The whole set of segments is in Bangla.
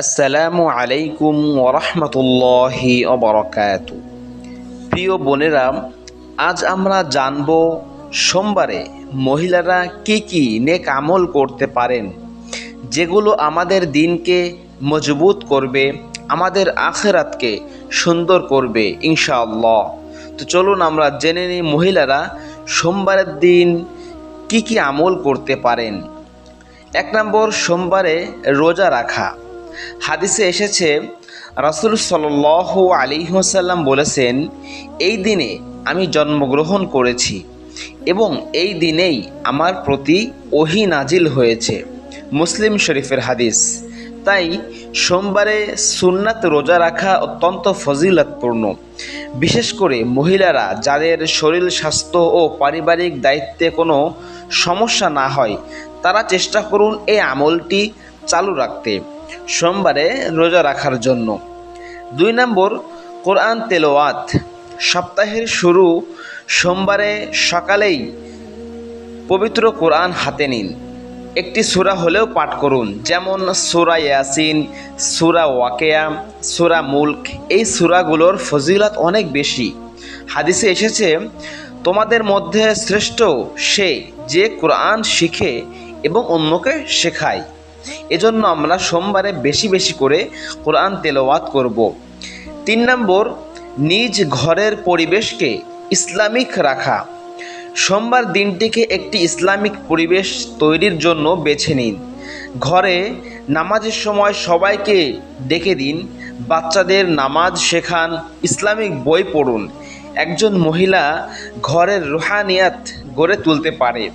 আসসালামু আলাইকুম ওরহমতুল্লাহি ওবারাকাতু। প্রিয় বোনেরা, আজ আমরা জানব সোমবারে মহিলারা কি কি নেক আমল করতে পারেন, যেগুলো আমাদের দিনকে মজবুত করবে, আমাদের আখিরাতকে সুন্দর করবে ইনশাআল্লাহ। তো চলুন আমরা জেনে নিই মহিলারা সোমবারের দিন কি কি আমল করতে পারেন। 1 নম্বর, সোমবারে রোজা রাখা। হাদিসে এসেছে, রাসূল সাল্লাল্লাহু আলাইহি ওয়াসাল্লাম বলেছেন, এই দিনে আমি জন্মগ্রহণ করেছি এবং এই দিনেই আমার প্রতি ওহী নাজিল হয়েছে। মুসলিম শরীফের হাদিস। তাই সোমবারে সুন্নাত রোজা রাখা অত্যন্ত ফজিলতপূর্ণ। বিশেষ করে মহিলারা যাদের শরীর স্বাস্থ্য ও পারিবারিক দায়িত্বে কোনো সমস্যা না হয়, তারা চেষ্টা করুন এই আমলটি চালু রাখতে সোমবারে রোজা রাখার জন্য। 2 নম্বর, কোরআন তেলাওয়াত। সপ্তাহের শুরু সোমবারে সকালেই পবিত্র কোরআন হাতে নিন। একটি সূরা হলেও পাঠ করুন, যেমন সূরা ইয়াসিন, সূরা ওয়াকিয়া, সূরা মুলক। এই সূরাগুলোর ফজিলত অনেক বেশি। হাদিসে এসেছে, তোমাদের মধ্যে শ্রেষ্ঠ সে যে কোরআন শিখে এবং অন্যকে শেখায়। এজন্য আমরা সোমবারে বেশি বেশি করে কোরআন তেলাওয়াত করব। 3 নম্বর, নিজ ঘরের পরিবেশকে ইসলামিক রাখা। সোমবার দিনটিকে একটি ইসলামিক পরিবেশ তৈরির জন্য বেছে নিন। ঘরে নামাজের সময় সবাইকে ডেকে দিন, বাচ্চাদের নামাজ শেখান, ইসলামিক বই পড়ুন। একজন মহিলা ঘরের রুহানিয়াত গড়ে তুলতে পারে।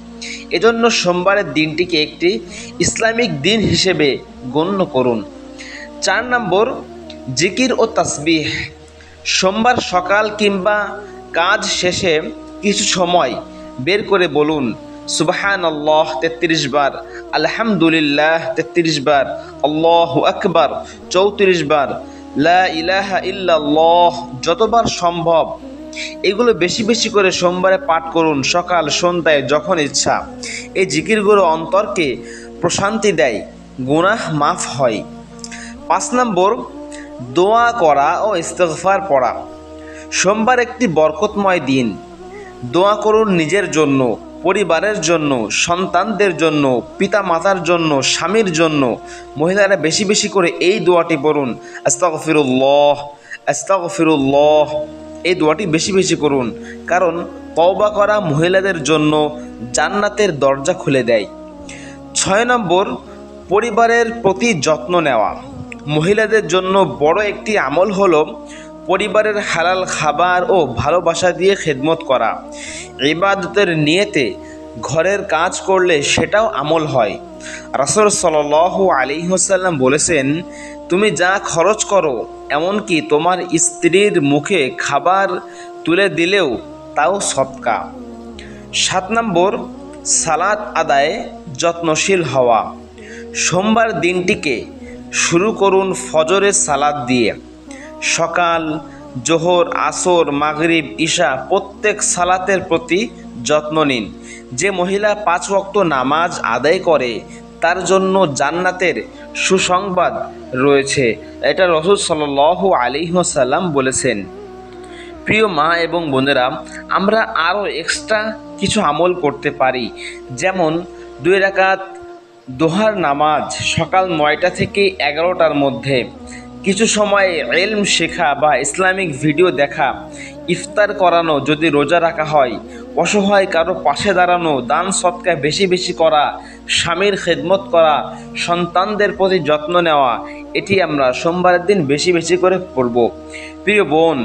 এজন্য সোমবারের দিনটিকে একটি ইসলামিক দিন হিসেবে গণ্য করুন। 4 নম্বর, জিকির ও তাসবিহ। সোমবার সকাল কিংবা কাজ শেষে কিছু সময় বের করে বলুন, সুবহানাল্লাহ 33 বার, আলহামদুলিল্লাহ 33 বার, আল্লাহু আকবার 34 বার, লা ইলাহা ইল্লাল্লাহ যতবার সম্ভব। এগুলো বেশি বেশি করে সোমবারে পাঠ করুন, সকাল সন্ধ্যায় যখন ইচ্ছা। এই জিকিরগুলো অন্তরকে প্রশান্তি দেয়, গুনাহ মাফ হয়। 5 নম্বর, দোয়া করা ও ইস্তিগফার পড়া। সোমবার একটি বরকতময় দিন। দোয়া করুন নিজের জন্য, পরিবারের জন্য, সন্তানদের জন্য, পিতা মাতার জন্য, স্বামীর জন্য। মহিলারা বেশি বেশি করে এই দোয়াটি পড়ুন, আস্তাগফিরুল্লাহ আস্তাগফিরুল্লাহ। এই দোয়াটি বেশি বেশি করুন, কারণ তওবা করা মহিলাদের জন্য জান্নাতের দরজা খুলে দেয়। 6 নম্বর, পরিবারের প্রতি যত্ন নেওয়া। মহিলাদের জন্য বড় একটি আমল হলো পরিবারের হালাল খাবার ও ভালোবাসা দিয়ে খেদমত করা। ইবাদতের নিয়তে ঘরের কাজ করলে সেটাও আমল হয়। রাসূল সাল্লাল্লাহু আলাইহি ওয়াসাল্লাম বলেছেন, তুমি যা খরচ করো, এমনকি তোমার স্ত্রীর মুখে খাবার তুলে দিলেও তাও সদকা। 7 নম্বর, সালাত আদায়ে যত্নশীল হওয়া। সোমবার দিনটিকে শুরু করুন ফজরের সালাত দিয়ে। সকাল, জোহর, আসর, মাগরিব, ঈশা প্রত্যেক সালাতের প্রতি যত্ন নিন। যে মহিলা 5 ওয়াক্ত নামাজ আদায় করে তার জন্য জান্নাতের সুসংবাদ রয়েছে। এটা রাসূল সাল্লাল্লাহু আলাইহি ওয়াসাল্লাম বলেছেন। প্রিয় মা এবং বোনেরা, আমরা আরও এক্সট্রা কিছু আমল করতে পারি, যেমন 2 রাকাত দোহার নামাজ সকাল 9টা থেকে 11টার মধ্যে, কিছু সময় ইলম শেখা বা ইসলামিক ভিডিও দেখা, ইফতার করানো যদি রোজা রাখা হয়, অসহায় কারো পাশে দাঁড়ানো, দান সদকা বেশি বেশি করা, স্বামীর খেদমত করা, সন্তানদের প্রতি যত্ন নেওয়া। এটি আমরা সোমবারের দিন বেশি বেশি করে করব। প্রিয় বোন,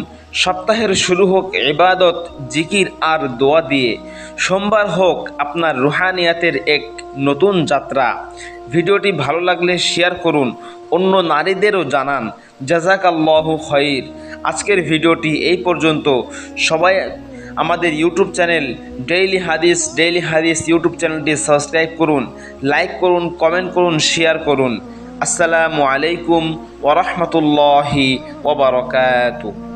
সপ্তাহের শুরু হোক ইবাদত, জিকির আর দোয়া দিয়ে। সোমবার হোক আপনার রুহানিয়াতের এক নতুন যাত্রা। ভিডিওটি ভালো লাগলে শেয়ার করুন, অন্য নারীদেরও জানান। জাযাকাল্লাহু খাইর। আজকের ভিডিওটি এই পর্যন্ত। সবাই আমাদের ইউটিউব চ্যানেল ডেইলি হাদিস ইউটিউব চ্যানেলটি সাবস্ক্রাইব করুন, লাইক করুন, কমেন্ট করুন, শেয়ার করুন। আসসালামু আলাইকুম ওয়া রাহমাতুল্লাহি ওয়া বারাকাতুহু।